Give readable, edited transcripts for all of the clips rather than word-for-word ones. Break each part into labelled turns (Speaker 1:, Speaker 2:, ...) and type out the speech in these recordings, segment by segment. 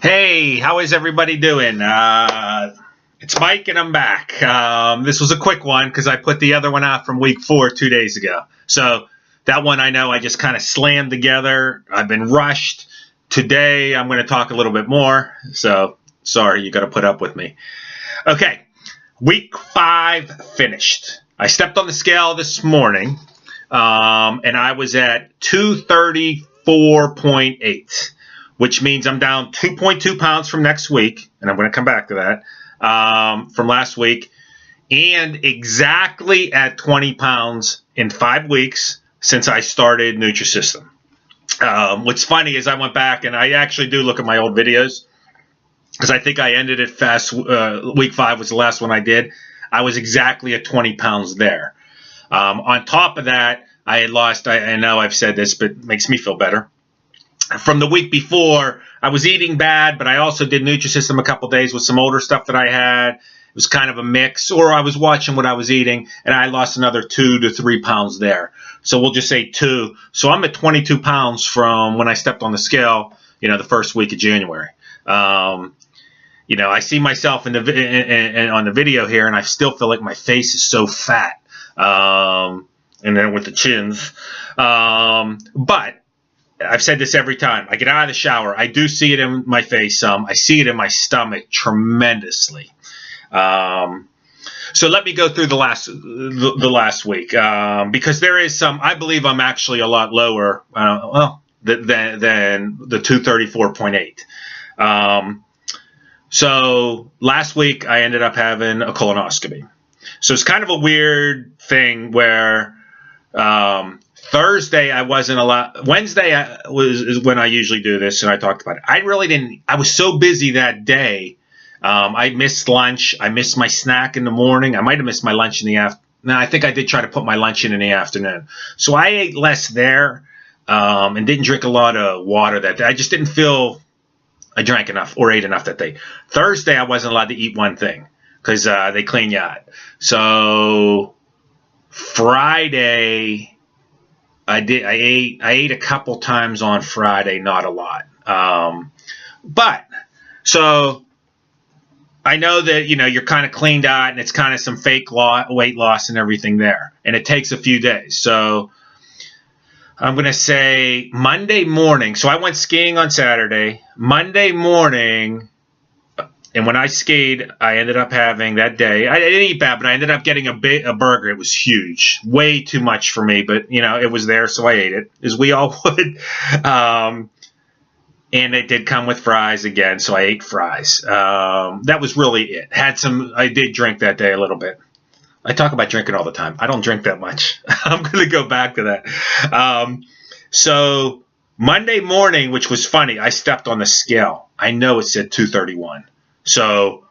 Speaker 1: Hey, how is everybody doing? It's Mike and I'm back. This was a quick one because I put the other one out from week 4 2 days ago. So that one I know I just kind of slammed together. I've been rushed. Today I'm going to talk a little bit more. So sorry, you got to put up with me. Okay, week 5 finished. I stepped on the scale this morning and I was at 234.8. Which means I'm down 2.2 pounds from next week, and I'm going to come back to that, from last week, and exactly at 20 pounds in 5 weeks since I started Nutrisystem. What's funny is I went back, and I actually do look at my old videos, because I think I ended it fast. Week 5 was the last one I did. I was exactly at 20 pounds there. On top of that, I had lost, I know I've said this, but it makes me feel better. From the week before, I was eating bad, but I also did Nutrisystem a couple days with some older stuff that I had. It was kind of a mix, or I was watching what I was eating, and I lost another 2 to 3 pounds there. So we'll just say 2. So I'm at 22 pounds from when I stepped on the scale, the first week of January. I see myself on the video here, and I still feel like my face is so fat, and then with the chins. But I've said this every time. I get out of the shower. I do see it in my face some. I see it in my stomach tremendously. So let me go through the last week because there is some. I believe I'm actually a lot lower than the 234.8. So last week I ended up having a colonoscopy. So it's kind of a weird thing where Thursday I wasn't allowed. Wednesday is when I usually do this, and I talked about it. I really didn't. I was so busy that day. I missed lunch. I missed my snack in the morning. I might have missed my lunch in the afternoon. No, I think I did try to put my lunch in the afternoon. So I ate less there and didn't drink a lot of water that day. I just didn't feel I drank enough or ate enough that day. Thursday I wasn't allowed to eat one thing because they clean you out. So Friday I ate a couple times on Friday, not a lot. But so I know that you're kind of cleaned out, and it's kind of some fake weight loss and everything there, and it takes a few days. So I'm going to say Monday morning. So I went skiing on Saturday. Monday morning, and when I skied, I ended up having that day. I didn't eat bad, but I ended up getting a burger. It was huge, way too much for me, but it was there, so I ate it, as we all would. And it did come with fries again, so I ate fries. That was really it. I did drink that day a little bit. I talk about drinking all the time. I don't drink that much. I'm going to go back to that. So Monday morning, which was funny, I stepped on the scale. I know it said 231. So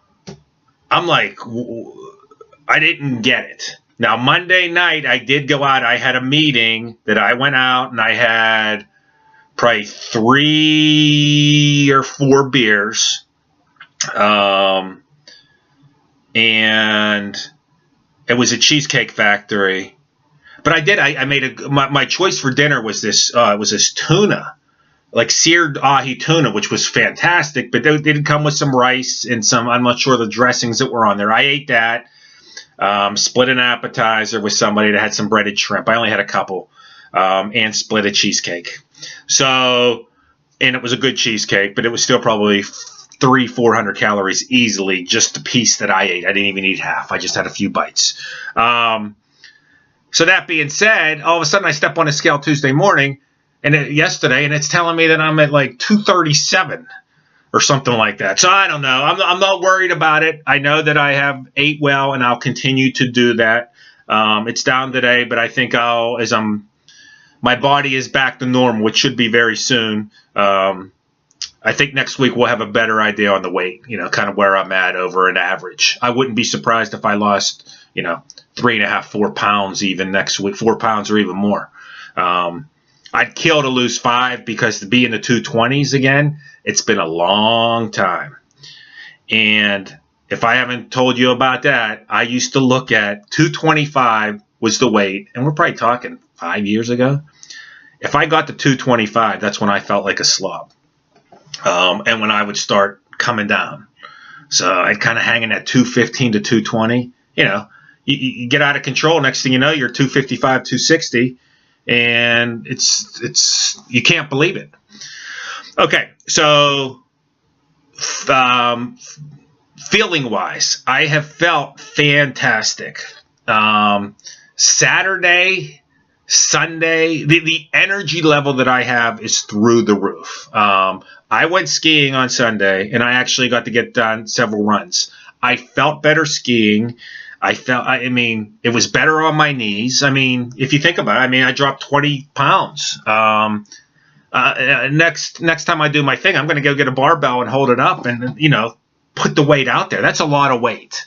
Speaker 1: I'm like, I didn't get it. Now, Monday night, I did go out. I had a meeting that I went out, and I had probably 3 or 4 beers. And it was a Cheesecake Factory. But I made my choice for dinner was this tuna. Like seared ahi tuna, which was fantastic, but they did come with some rice and some, I'm not sure the dressings that were on there. I ate that, split an appetizer with somebody that had some breaded shrimp. I only had a couple, and split a cheesecake. So, and it was a good cheesecake, but it was still probably 300-400 calories easily, just the piece that I ate. I didn't even eat half. I just had a few bites. So that being said, all of a sudden I step on a scale Tuesday morning, yesterday, and it's telling me that I'm at like 237 or something like that. So I don't know. I'm not worried about it. I know that I have ate well, and I'll continue to do that. It's down today, but I think my body is back to normal, which should be very soon. I think next week we'll have a better idea on the weight, kind of where I'm at over an average. I wouldn't be surprised if I lost, 3.5, 4 pounds even next week, 4 pounds or even more. I'd kill to lose 5 because to be in the 220s again, it's been a long time. And if I haven't told you about that, I used to look at 225 was the weight, and we're probably talking 5 years ago. If I got to 225, that's when I felt like a slob. and when I would start coming down. So I'd kind of hanging at 215 to 220. You know, you get out of control. Next thing you know, you're 255, 260, and it's you can't believe it. Okay, so feeling wise, I have felt fantastic. Saturday, Sunday, the energy level that I have is through the roof. I went skiing on Sunday, and I actually got to get done several runs. I felt better skiing. I mean, it was better on my knees. I mean, if you think about it, I mean, I dropped 20 pounds. Next time I do my thing, I'm going to go get a barbell and hold it up and, you know, put the weight out there. That's a lot of weight.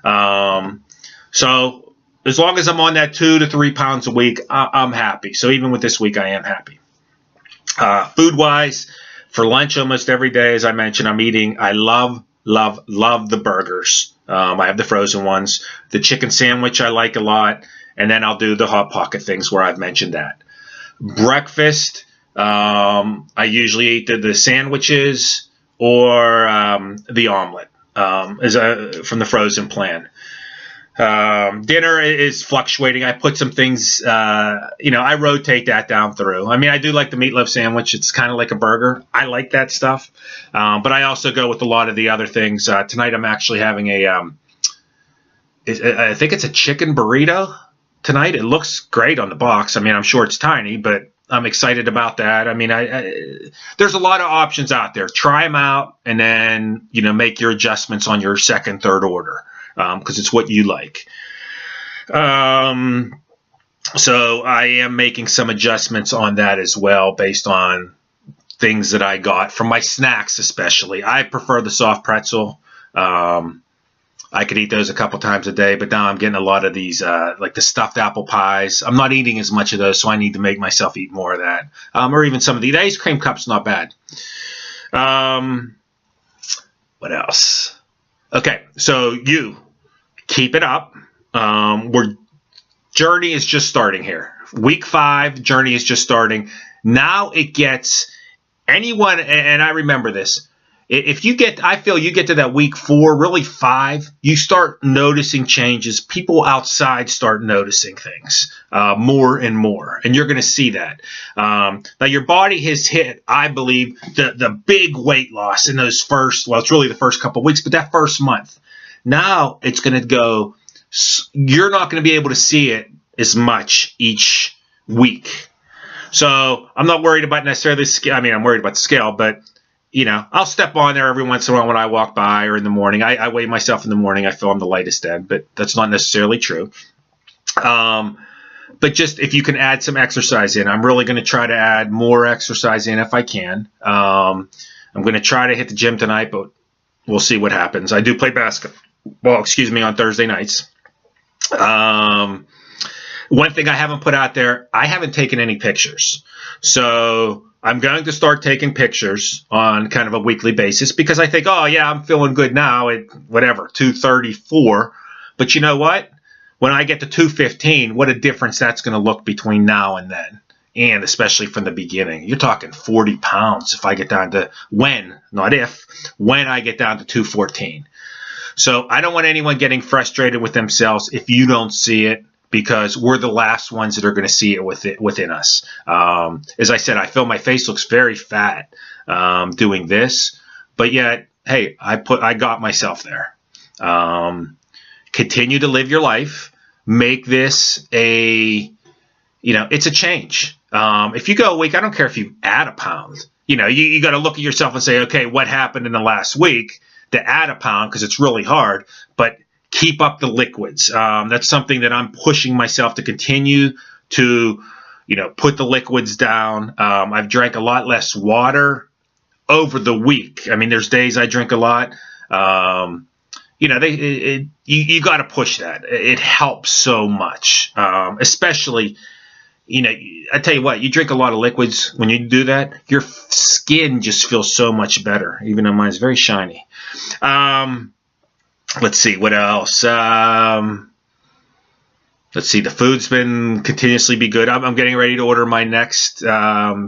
Speaker 1: So as long as I'm on that 2 to 3 pounds a week, I'm happy. So even with this week, I am happy. Food-wise, for lunch almost every day, as I mentioned, I'm eating. I love the burgers. I have the frozen ones. The chicken sandwich I like a lot. And then I'll do the Hot Pocket things where I've mentioned that. Breakfast, I usually eat the sandwiches or the omelet from the frozen plan. Dinner is fluctuating. I put some things, you know, I rotate that down through. I mean, I do like the meatloaf sandwich. It's kind of like a burger. I like that stuff. But I also go with a lot of the other things. Tonight I'm actually having I think it's a chicken burrito tonight. It looks great on the box. I mean, I'm sure it's tiny, but I'm excited about that. I mean, there's a lot of options out there. Try them out and then, you know, make your adjustments on your second, third order. Because it's what you like. So I am making some adjustments on that as well based on things that I got from my snacks especially. I prefer the soft pretzel. I could eat those a couple times a day, but now I'm getting a lot of these, like the stuffed apple pies. I'm not eating as much of those, so I need to make myself eat more of that. Or even some of the ice cream cups, not bad. What else? Okay, so you keep it up. Journey is just starting here. Week 5, journey is just starting. Now it gets anyone, and I remember this. If you get, I feel you get to that week 4, really 5, you start noticing changes. People outside start noticing things more and more, and you're going to see that. Now your body has hit, I believe, the big weight loss in those first, well, it's really the first couple of weeks, but that first month. Now it's going to go, you're not going to be able to see it as much each week. So I'm not worried about necessarily the scale. I mean, I'm worried about the scale, but, you know, I'll step on there every once in a while when I walk by or in the morning. I weigh myself in the morning. I feel I'm the lightest then, but that's not necessarily true. But just if you can add some exercise in, I'm really going to try to add more exercise in if I can. I'm going to try to hit the gym tonight, but we'll see what happens. I do play basketball. Well, excuse me, on Thursday nights. One thing I haven't put out there, I haven't taken any pictures. So I'm going to start taking pictures on kind of a weekly basis because I think, oh, yeah, I'm feeling good now at whatever, 234. But you know what? When I get to 215, what a difference that's going to look between now and then. And especially from the beginning. You're talking 40 pounds if I get down to when, not if, when I get down to 214. So I don't want anyone getting frustrated with themselves if you don't see it, because we're the last ones that are going to see it within us. As I said, I feel my face looks very fat doing this, but yet, hey, I got myself there. Continue to live your life. Make this it's a change. If you go a week, I don't care if you add a pound. You know, you got to look at yourself and say, okay, what happened in the last week to add a pound, because it's really hard, but keep up the liquids. That's something that I'm pushing myself to continue to, put the liquids down. I've drank a lot less water over the week. I mean, there's days I drink a lot. You got to push that. It helps so much, especially, I tell you what, you drink a lot of liquids. When you do that, your skin just feels so much better, even though mine's very shiny. Let's see, what else? let's see, the food's been continuously be good. I'm getting ready to order my next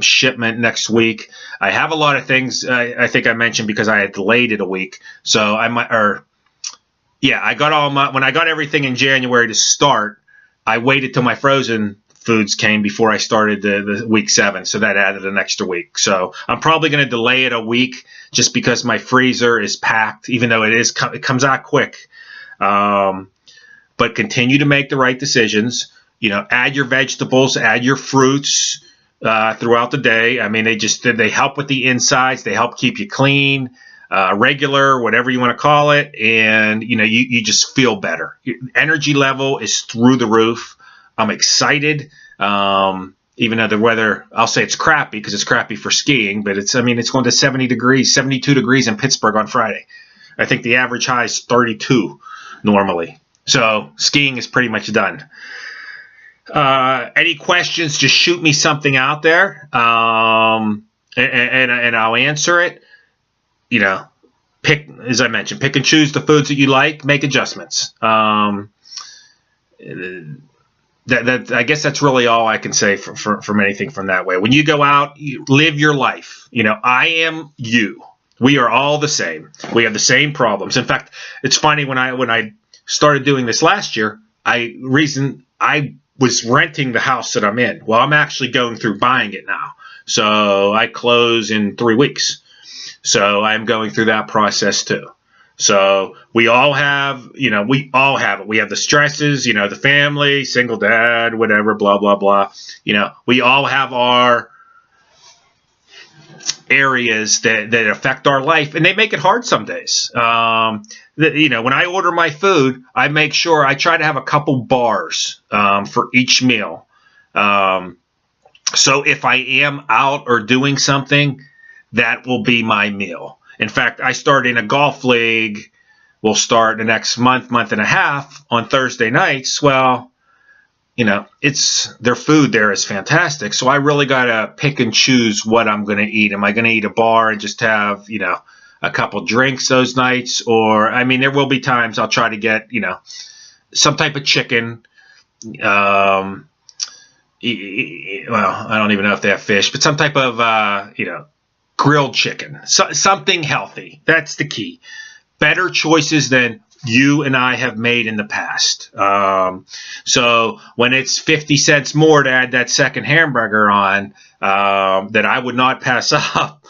Speaker 1: shipment next week. I have a lot of things. I think I mentioned because I had delayed it a week. So I might, I got when I got everything in January to start, I waited till my frozen foods came before I started the week 7. So that added an extra week. So I'm probably going to delay it a week just because my freezer is packed, even though it comes out quick. But continue to make the right decisions. Add your vegetables, add your fruits throughout the day. I mean, they help with the insides. They help keep you clean, regular, whatever you want to call it. And, you just feel better. Your energy level is through the roof. I'm excited. Even though the weather, I'll say it's crappy because it's crappy for skiing, but it's going to 70 degrees, 72 degrees in Pittsburgh on Friday. I think the average high is 32 normally. So skiing is pretty much done. Any questions, just shoot me something out there, and I'll answer it. As I mentioned, pick and choose the foods that you like, make adjustments. I guess that's really all I can say from anything from that way. When you go out, you live your life. I am you. We are all the same. We have the same problems. In fact, it's funny when I started doing this last year, I was renting the house that I'm in. Well, I'm actually going through buying it now. So I close in 3 weeks. So I'm going through that process too. So we all have it. We have the stresses, the family, single dad, whatever, blah, blah, blah. We all have our areas that affect our life, and they make it hard some days. When I order my food, I make sure I try to have a couple bars for each meal. So if I am out or doing something, that will be my meal. In fact, I start in a golf league. We'll start the next month and a half on Thursday nights. Well, their food there is fantastic. So I really got to pick and choose what I'm going to eat. Am I going to eat a bar and just have, a couple drinks those nights? Or, there will be times I'll try to get, some type of chicken. Well, I don't even know if they have fish, but some type of, grilled chicken, something healthy. That's the key. Better choices than you and I have made in the past. So when it's 50 cents more to add that second hamburger on, that I would not pass up,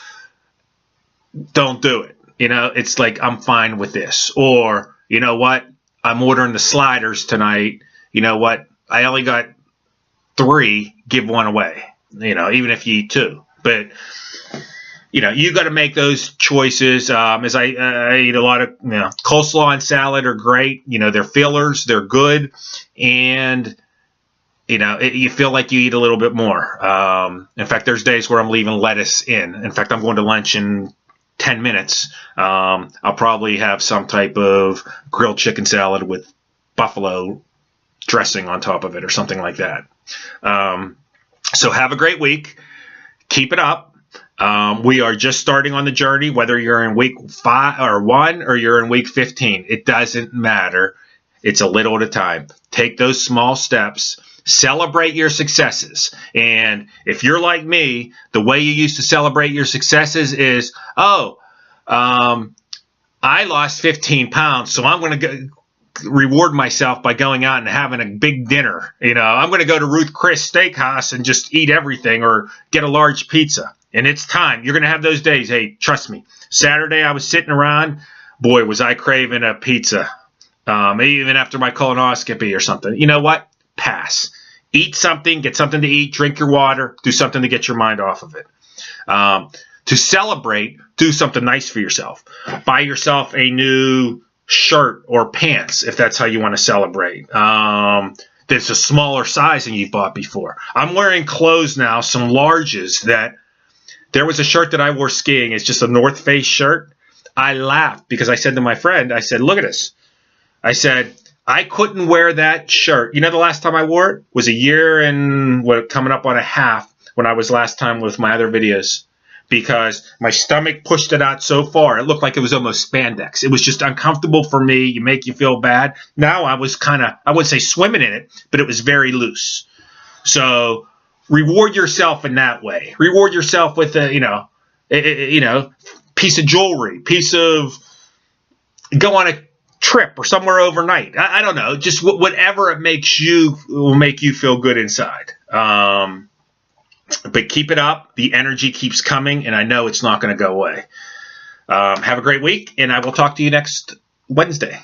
Speaker 1: don't do it. It's like, I'm fine with this. Or, I'm ordering the sliders tonight. I only got 3, give 1 away, even if you eat 2. But you got to make those choices. As I eat a lot of, coleslaw and salad are great. They're fillers, they're good, and you feel like you eat a little bit more. In fact, there's days where I'm leaving lettuce in. In fact, I'm going to lunch in 10 minutes. I'll probably have some type of grilled chicken salad with buffalo dressing on top of it or something like that. So have a great week. Keep it up. We are just starting on the journey, whether you're in week 5 or 1 or you're in week 15. It doesn't matter. It's a little at a time. Take those small steps. Celebrate your successes. And if you're like me, the way you used to celebrate your successes is, I lost 15 pounds, so I'm going to reward myself by going out and having a big dinner. I'm going to go to Ruth Chris Steakhouse and just eat everything or get a large pizza. And it's time. You're going to have those days. Hey, trust me. Saturday, I was sitting around. Boy, was I craving a pizza. Even after my colonoscopy or something. You know what? Pass. Eat something. Get something to eat. Drink your water. Do something to get your mind off of it. To celebrate, do something nice for yourself. Buy yourself a new shirt or pants if that's how you want to celebrate. That's a smaller size than you've bought before. I'm wearing clothes now, some larges that... There was a shirt that I wore skiing. It's just a North Face shirt. I laughed because I said to my friend, I said, look at this. I said, I couldn't wear that shirt. The last time I wore it was a year and coming up on a half when I was last time with my other videos. because my stomach pushed it out so far. It looked like it was almost spandex. It was just uncomfortable for me. You make you feel bad. Now I was kind of, I wouldn't say swimming in it, but it was very loose. So reward yourself in that way. Reward yourself with a, piece of jewelry, go on a trip or somewhere overnight. I don't know, just whatever it makes you will make you feel good inside. But keep it up. The energy keeps coming, and I know it's not going to go away. Have a great week, and I will talk to you next Wednesday.